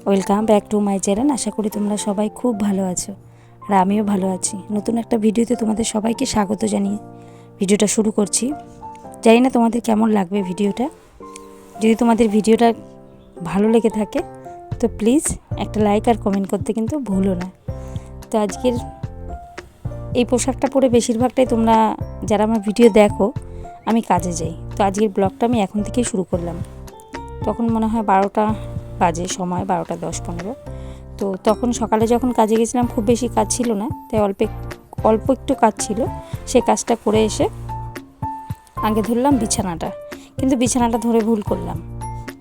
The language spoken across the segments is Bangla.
Welcome back to my channel. আশা করি তোমরা সবাই খুব ভালো আছো আর আমিও ভালো আছি। নতুন একটা ভিডিওতে তোমাদের সবাইকে স্বাগত জানিয়ে ভিডিওটা শুরু করছি। জানি না তোমাদের কেমন লাগবে ভিডিওটা। যদি তোমাদের ভিডিওটা ভালো লেগে থাকে তো প্লিজ একটা লাইক আর কমেন্ট করতে কিন্তু ভুলো না। তো আজকের এই পোশাকটা পরে বেশিরভাগটাই তোমরা যারা আমার ভিডিও দেখো আমি কাজে যাই। তো আজকের ব্লগটা আমি এখন থেকেই শুরু করলাম। তখন মনে হয় 12টা বাজে, সময় 12টা 10-15। তো তখন সকালে যখন কাজে গেছিলাম খুব বেশি কাজ ছিল না, তাই অল্প একটু কাজ ছিল। সেই কাজটা করে এসে আগে ধরলাম বিছানাটা, কিন্তু বিছানাটা ধরে ভুল করলাম।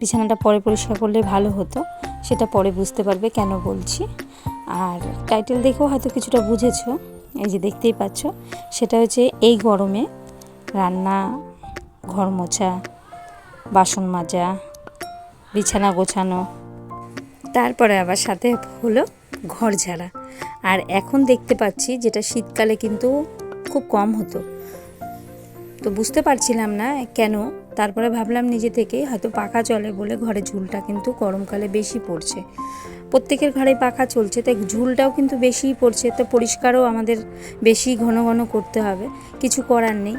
বিছানাটা পরে পরিষ্কার করলে ভালো হতো, সেটা পরে বুঝতে পারবে কেন বলছি। আর টাইটেল দেখেও হয়তো কিছুটা বুঝেছো, এই যে দেখতেই পাচ্ছ, সেটা হচ্ছে এই গরমে রান্না, ঘর মোছা, বাসন মাজা, বিছানা গোছানো, তারপরে আবার সাথে হলো ঘর ঝাড়া। আর এখন দেখতে পাচ্ছি যেটা শীতকালে কিন্তু খুব কম হতো, তো বুঝতে পারছিলাম না কেন। তারপরে ভাবলাম নিজে থেকেই হয়তো পাখা চলে বলে ঘরে ঝুলটা কিন্তু গরমকালে বেশি পড়ছে। প্রত্যেকের ঘরে পাখা চলছে, তাই ঝুলটাও কিন্তু বেশিই পড়ছে। তো পরিষ্কারও আমাদের বেশি ঘন ঘন করতে হবে, কিছু করার নেই।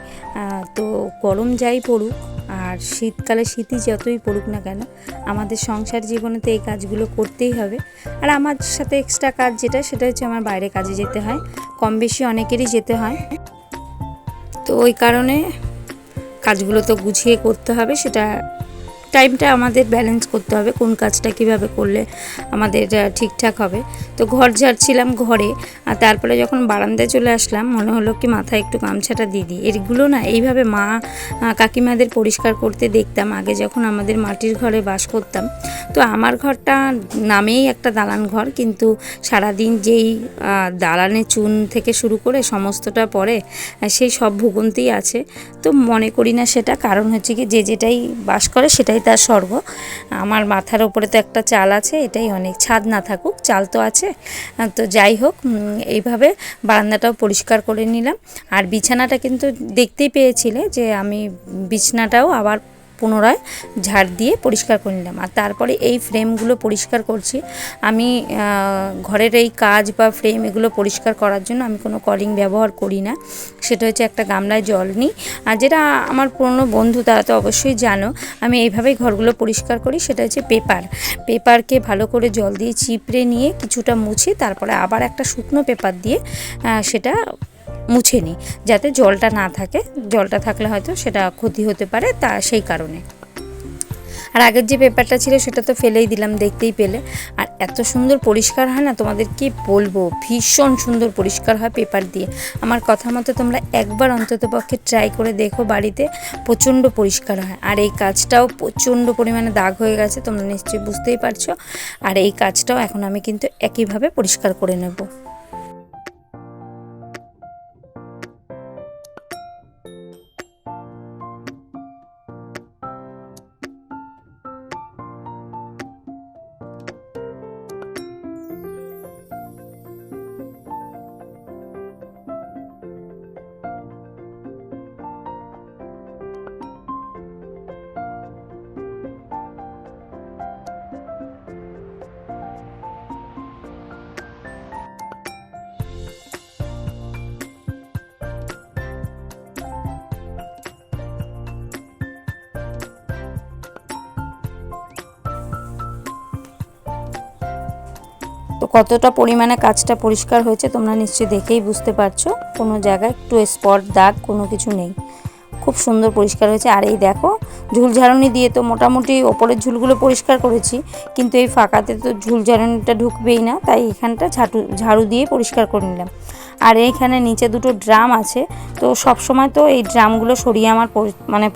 তো গরম যাই পড়ুক আর শীতকালে শীতই যতই পড়ুক না কেন, আমাদের সংসার জীবনে তো এই কাজগুলো করতেই হবে। আর আমার সাথে এক্সট্রা কাজ যেটা, সেটা হচ্ছে আমার বাইরে কাজে যেতে হয়, কম বেশি অনেকেরই যেতে হয়। তো ওই কারণে কাজগুলো তো গুছিয়ে করতে হবে, সেটা টাইমটা আমাদের ব্যালেন্স করতে হবে, কোন কাজটা কিভাবে করলে আমাদের ঠিকঠাক হবে। তো ঘর ঝাড়ছিলাম ঘরে, আর তারপরে যখন বারান্দায় চলে আসলাম মনে হলো কি মাথায় একটু গামছাটা দিয়ে দিই। এগুলো না এইভাবে মা কাকিমাদের পরিষ্কার করতে দেখতাম আগে যখন আমাদের মাটির ঘরে বাস করতাম। তো আমার ঘরটা নামেই একটা দালান ঘর, কিন্তু সারাদিন যেই দালানে চুন থেকে শুরু করে সমস্তটা পড়ে, সেই সব ভুগন্তিই আছে। তো মনে করি না সেটা, কারণ হচ্ছে কি যে যেটাই বাস করে সেটাই তার স্বর্গ। আমার মাথার ওপরে তো একটা চাল আছে, এটাই অনেক। ছাদ না থাকুক, চাল তো আছে। তো যাই হোক, এইভাবে বারান্দাটাও পরিষ্কার করে নিলাম। আর বিছানাটা কিন্তু দেখতেই পেয়েছিলে যে আমি বিছানাটাও আবার পুনরায় ঝাড় দিয়ে পরিষ্কার করে নিলাম। আর তারপরে এই ফ্রেমগুলো পরিষ্কার করছি আমি। ঘরের এই কাজ বা ফ্রেম এগুলো পরিষ্কার করার জন্য আমি কোনো কলিং ব্যবহার করি না, সেটা হচ্ছে একটা গামলায় জল নিই। আর যেটা আমার পুরনো বন্ধু তারা তো অবশ্যই জানো, আমি এইভাবেই ঘরগুলো পরিষ্কার করি। সেটা হচ্ছে পেপারকে ভালো করে জল দিয়ে চিপড়ে নিয়ে কিছুটা মুছি, তারপরে আবার একটা শুকনো পেপার দিয়ে সেটা মুছে নিই, যাতে জলটা না থাকে। জলটা থাকলে হয়তো সেটা ক্ষতি হতে পারে, তা সেই কারণে। আর আগের যে পেপারটা ছিল সেটা তো ফেলেই দিলাম, দেখতেই পেলে। আর এত সুন্দর পরিষ্কার হয় না, তোমাদের কি বলবো, ভীষণ সুন্দর পরিষ্কার হয় পেপার দিয়ে। আমার কথা মতো তোমরা একবার অন্ততপক্ষে ট্রাই করে দেখো বাড়িতে, প্রচণ্ড পরিষ্কার হয়। আর এই কাজটাও প্রচণ্ড পরিমাণে দাগ হয়ে গেছে, তোমরা নিশ্চয়ই বুঝতেই পারছো। আর এই কাজটাও এখন আমি কিন্তু একইভাবে পরিষ্কার করে নেব। তো কতটা পরিমাণে কাজটা পরিষ্কার হয়েছে তোমরা নিশ্চয়ই দেখেই বুঝতে পারছো, কোনো জায়গায় একটু স্পট দাগ কোনো কিছু নেই, খুব সুন্দর পরিষ্কার হয়েছে। আর এই দেখো, ঝুল ঝাড়ুনি দিয়ে তো মোটামুটি ওপরের ঝুলগুলো পরিষ্কার করেছি, কিন্তু এই ফাঁকাতে তো ঝুল ঝাড়ুনিটা ঢুকবেই না, তাই এখানটা ঝাড়ু দিয়ে পরিষ্কার করে নিলাম। আর এইখানে নিচে দুটো ড্রাম আছে, তো সব সময় তো এই ড্রামগুলো সরিয়ে আমার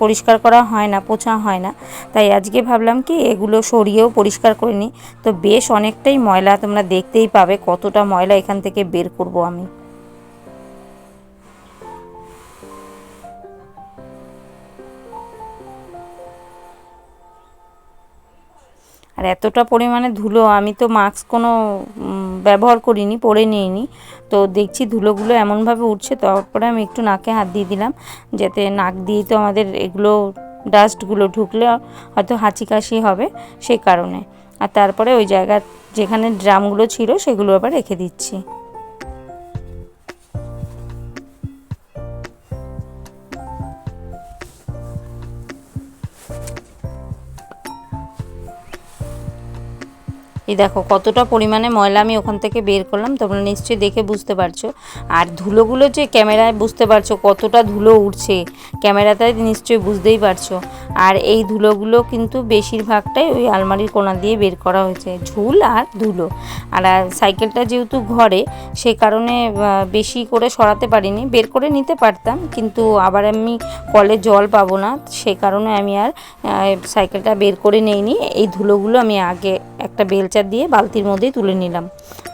পরিষ্কার করা হয় না, পোছা হয় না, তাই আজকে ভাবলাম কি এগুলো সরিয়েও পরিষ্কার করে নিই। তো বেশ অনেকটাই ময়লা, তোমরা দেখতেই পাবে কতটা ময়লা এখান থেকে বের করব আমি। আর এতটা পরিমাণে ধুলো, আমি তো মাস্ক কোনো ব্যবহার করিনি, পরে নিইনি। তো দেখছি ধুলোগুলো এমনভাবে উঠছে, তারপরে আমি একটু নাকে হাত দিয়ে দিলাম, যাতে নাক দিয়েই তো আমাদের এগুলো ডাস্টগুলো ঢুকলে হয়তো হাঁচি কাশি হবে, সেই কারণে। আর তারপরে ওই জায়গা যেখানে ড্রামগুলো ছিল সেগুলো আবার রেখে দিচ্ছি। এই দেখো কতটা পরিমাণে ময়লা আমি ওখান থেকে বের করলাম, তোমরা নিশ্চয়ই দেখে বুঝতে পারছো। আর ধুলোগুলো যে ক্যামেরায় বুঝতে পারছো কতটা ধুলো উঠছে, ক্যামেরাতে নিশ্চয়ই বুঝতেই পারছো। আর এই ধুলোগুলো কিন্তু বেশিরভাগটাই ওই আলমারির কোণা দিয়ে বের করা হয়েছে, ঝুল আর ধুলো। আর সাইকেলটা যেহেতু ঘরে, সেই কারণে বেশি করে সরাতে পারিনি, বের করে নিতে পারতাম, কিন্তু আবার আমি কলে জল পাবো না, সেই কারণে আমি আর সাইকেলটা বের করে নিইনি। এই ধুলোগুলো আমি আগে একটা বেলচা দিয়ে বালতির মধ্যেই তুলে নিলাম,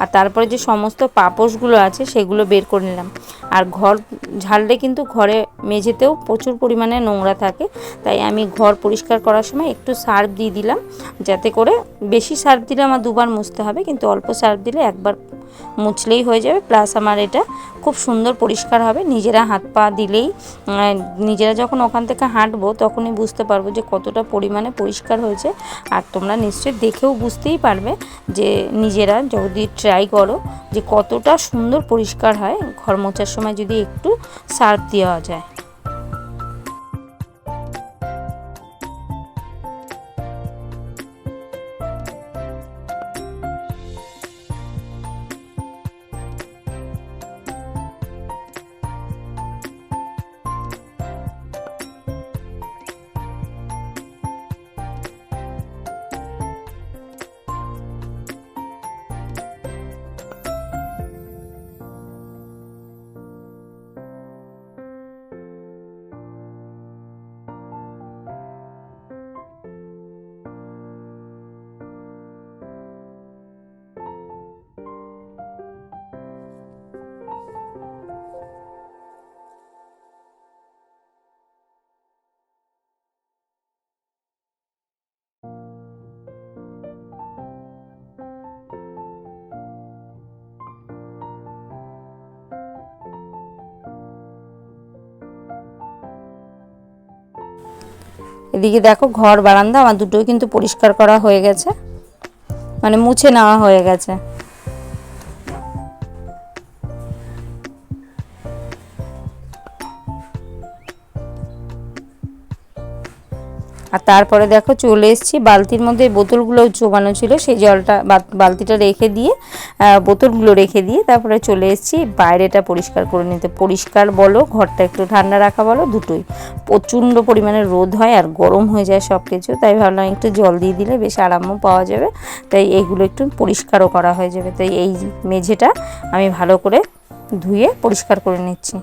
আর তারপরে যে সমস্ত পাপোশগুলো আছে সেগুলো বের করে নিলাম। আর ঘর ঝাড়লে কিন্তু ঘরে মেঝেতেও প্রচুর পরিমাণে নোংরা থাকে, তাই আমি ঘর পরিষ্কার করার সময় একটু সার্ফ দিয়ে দিলাম, যাতে করে, বেশি সার্ফ দিলে আমার দুবার মুছতে হবে, কিন্তু অল্প সার্ফ দিলে একবার মুছলেই হয়ে যাবে। প্লাস আমার এটা খুব সুন্দর পরিষ্কার হবে। নিজেরা হাত পা দিলেই, নিজেরা যখন ওখান থেকে হাঁটবো তখনই বুঝতে পারবো যে কতটা পরিমাণে পরিষ্কার হয়েছে। আর তোমরা নিশ্চয়ই দেখেও বুঝতেই পারবে যে নিজেরা যদি ট্রাই করো যে কতটা সুন্দর পরিষ্কার হয় ঘর মোছার সময় যদি একটু সার্ফ দেওয়া যায়। এদিকে দেখো ঘর বারান্দা আমার দুটোই কিন্তু পরিষ্কার করা হয়ে গেছে, মানে মুছে নেওয়া হয়ে গেছে। আর তারপরে দেখো চলে এসেছি, বালতির মধ্যে বোতলগুলো জোগানো ছিল, সেই জলটা বালতিটা রেখে দিয়ে, বোতলগুলো রেখে দিয়ে তারপরে চলে এসেছি বাইরেটা পরিষ্কার করে নিতে। পরিষ্কার বলো, ঘরটা একটু ঠান্ডা রাখা বলো, দুটোই। প্রচণ্ড পরিমাণে রোদ হয় আর গরম হয়ে যায় সব কিছু, তাই ভাবলাম একটু জল দিয়ে দিলে বেশ আরামও পাওয়া যাবে, তাই এইগুলো একটু পরিষ্কারও করা হয়ে যাবে। তাই এই মেঝেটা আমি ভালো করে ধুয়ে পরিষ্কার করে নিচ্ছি।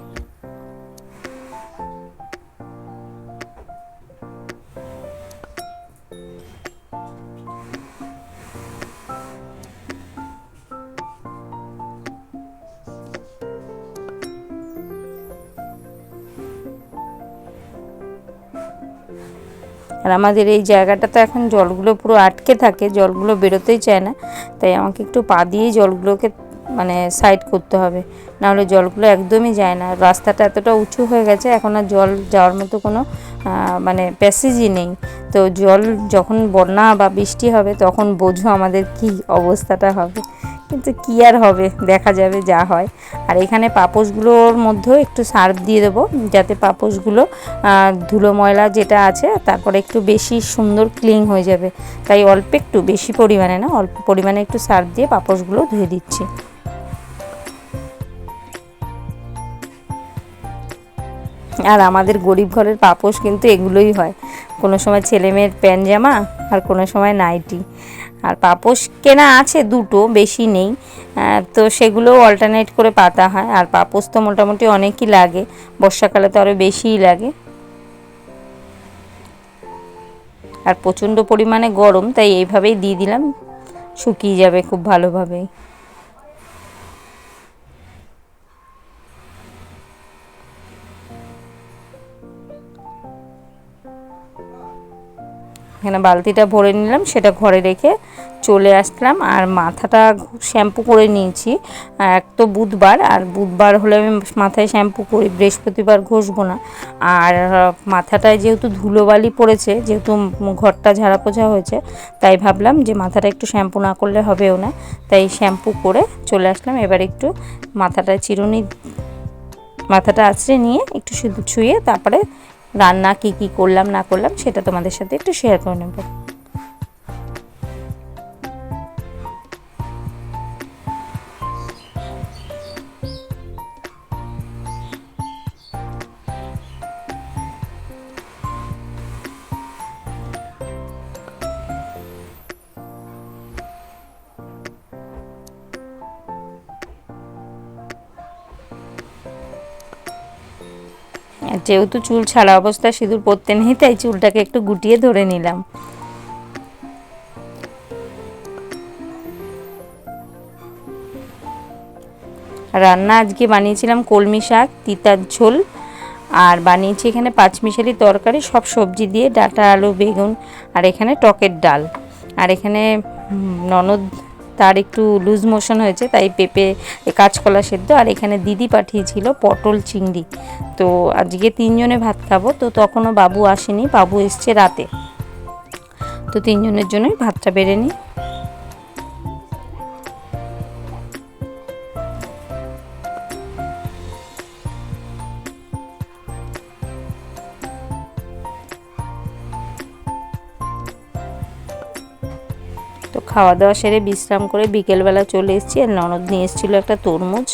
আর আমাদের এই জায়গাটা তো এখন জলগুলো পুরো আটকে থাকে, জলগুলো বেরোতেই চায় না, তাই আমাকে একটু পা দিয়েই জলগুলোকে মানে সাইড করতে হবে, নাহলে জলগুলো একদমই যায় না। রাস্তাটা এতটা উঁচু হয়ে গেছে, এখন আর জল যাওয়ার মতো কোনো মানে প্যাসেজই নেই। তো জল যখন বন্যা বা বৃষ্টি হবে তখন বোঝো আমাদের কি অবস্থাটা হবে, কিন্তু কী আর হবে, দেখা যাবে যা হয়। আর এখানে পাপোশগুলোর মধ্যেও একটু সার্ফ দিয়ে দেবো, যাতে পাপোশগুলো ধুলো ময়লা যেটা আছে তারপরে একটু বেশি সুন্দর ক্লিন হয়ে যাবে। তাই অল্প একটু, বেশি পরিমাণে না, অল্প পরিমাণে একটু সার্ফ দিয়ে পাপোশগুলো ধুয়ে দিচ্ছি। আর আমাদের গরিব ঘরের পাপোশ কিন্তু এগুলোই হয়, কোনো সময় ছেলেমেয়ের প্যান্ট জামা আর কোনো সময় নাইটি। আর পাপোশ কেনা আছে দুটো, বেশি নেই, তো সেগুলো অল্টারনেট করে পাতা হয়। আর পাপোশ তো মোটামুটি অনেকই লাগে, বর্ষাকালে তো আরও বেশিই লাগে। আর প্রচণ্ড পরিমাণে গরম, তাই এইভাবেই দিয়ে দিলাম, শুকিয়ে যাবে খুব ভালোভাবেই। এখানে বালতিটা ভরে নিলাম, সেটা ঘরে রেখে চলে আসলাম। আর মাথাটা শ্যাম্পু করে নিয়েছি। এক তো বুধবার, আর বুধবার হলে আমি মাথায় শ্যাম্পু করি, বৃহস্পতিবার ঘষবো না। আর মাথাটায় যেহেতু ধুলোবালি পড়েছে, যেহেতু ঘরটা ঝাড়া পোছা হয়েছে, তাই ভাবলাম যে মাথাটা একটু শ্যাম্পু না করলে হবেও না, তাই শ্যাম্পু করে চলে আসলাম। এবার একটু মাথাটা চিরুনি, মাথাটা আঁচড়ে নিয়ে একটু শুধু ছুঁয়ে তারপরে রান্না কি করলাম না করলাম সেটা তোমাদের সাথে একটু শেয়ার করে নেব। যেহেতু চুল ছাড়া অবস্থায় সিঁদুর পরতে নেই, তাই চুলটাকে একটু গুটিয়ে ধরে নিলাম। রান্না আজকে বানিয়েছিলাম কলমি শাক, তিতার ঝোল, আর বানিয়েছি এখানে পাঁচমিশালি তরকারি, সব সবজি দিয়ে, ডাঁটা, আলু, বেগুন, আর এখানে টকের ডাল। আর এখানে ননদ তার একটু লুজ মোশন হয়েছে, তাই পেঁপে কাঁচকলা সেদ্ধ, আর এখানে দিদি পাঠিয়েছিল পটল চিংড়ি। তো আজকে 3 জনে ভাত খাবো, তো তখনও বাবু আসেনি, বাবু এসছে রাতে, তো 3 জনের জন্যই ভাতটা বেড়ে নিই। তো খাওয়া দাওয়া সেরে বিশ্রাম করে বিকেলবেলা চলে এসেছি। আর ননদ নিয়ে এসেছিলো একটা তরমুজ।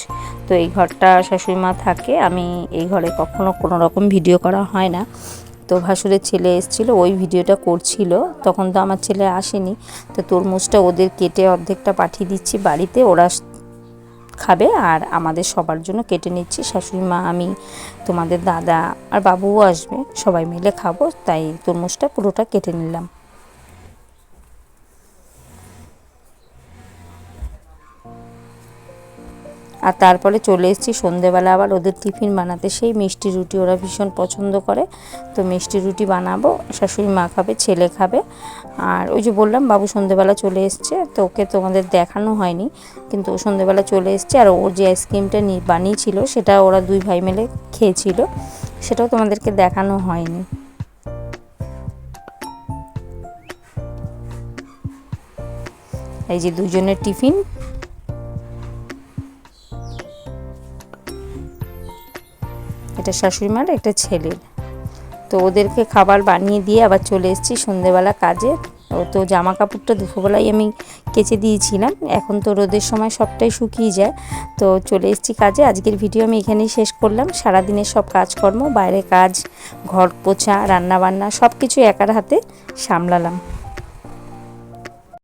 তো এই ঘরটা শাশুড়িমা থাকে, আমি এই ঘরে কখনো কোনো রকম ভিডিও করা হয় না। তো ভাসুরের ছেলে এসেছিলো, ওই ভিডিওটা করছিল, তখন তো আমার ছেলে আসেনি। তো তরমুজটা ওদের কেটে অর্ধেকটা পাঠিয়ে দিচ্ছি বাড়িতে, ওরা খাবে, আর আমাদের সবার জন্য কেটে নিচ্ছি, শাশুড়িমা, আমি, তোমাদের দাদা আর বাবুও আসবে, সবাই মিলে খাবো, তাই তরমুজটা পুরোটা কেটে নিলাম। আর তারপরে চলে এসেছি সন্ধেবেলা আবার ওদের টিফিন বানাতে, সেই মিষ্টি রুটি ওরা ভীষণ পছন্দ করে। তো মিষ্টি রুটি বানাবো, শাশুড়ি মা খাবে, ছেলে খাবে। আর ওই যে বললাম বাবু সন্ধেবেলা চলে এসছে, তো ওকে তোমাদের দেখানো হয়নি, কিন্তু ও সন্ধেবেলা চলে এসছে। আর ওর যে আইসক্রিমটা বানিয়েছিল সেটা ওরা 2 ভাই মিলে খেয়েছিল, সেটাও তোমাদেরকে দেখানো হয়নি। এই যে 2 জনের টিফিন, এটা শাশুড়িমার, একটা ছেলের। তো ওদেরকে খাবার বানিয়ে দিয়ে আবার চলে এসেছি সন্ধেবেলা কাজে। তো জামা কাপড়টা দুপুরবেলায় আমি কেচে দিয়েছিলাম, এখন তো রোদের সময় সবটাই শুকিয়ে যায়। তো চলে এসেছি কাজে। আজকের ভিডিও আমি এখানেই শেষ করলাম। সারাদিনের সব কাজকর্ম, বাইরে কাজ, ঘর পোছা, রান্নাবান্না সব কিছু একার হাতে সামলালাম।